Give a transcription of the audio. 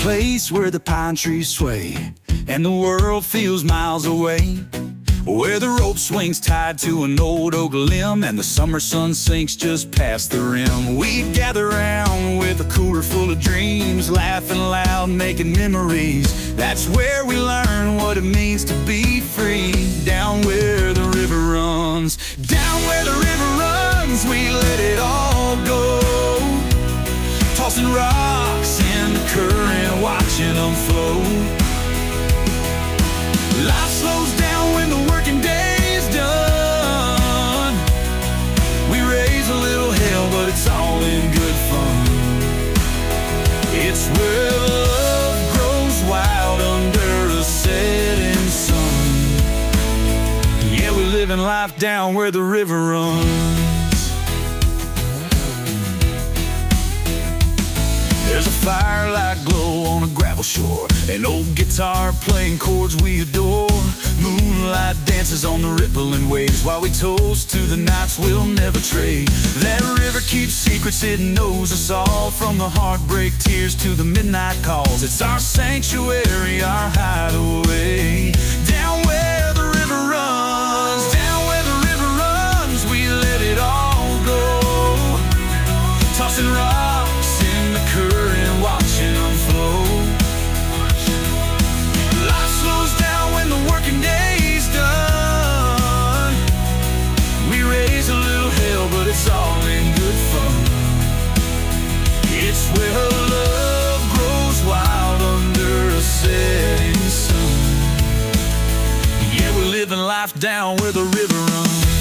place where the pine trees sway and the world feels miles away, where the rope swings tied to an old oak limb and the summer sun sinks just past the rim. We'd gather round with a cooler full of dreams, laughing loud, making memories. That's where we learn what it means to be free. Down where the river runs, down where the river runs, we let it all go, tossing rocks in the current, watching them flow. Life slows down when the working day's done. We raise a little hell, but it's all in good fun. It's where love grows wild under a setting sun. Yeah, we're living life down where the river runs. There's a firelight glow on a gravel shore, an old guitar playing chords we adore. Moonlight dances on the rippling waves while we toast to the nights we'll never trade. That river keeps secrets, it knows us all, from the heartbreak tears to the midnight calls. It's our sanctuary, our hideaway. Down where the river runs, down where the river runs, we let it all go, tossing rocks in the current, watching them flow. Life slows down when the working day's done. We raise a little hell, but it's all in good fun. It's where love grows wild under a setting sun. Yeah, we're living life down where the river runs.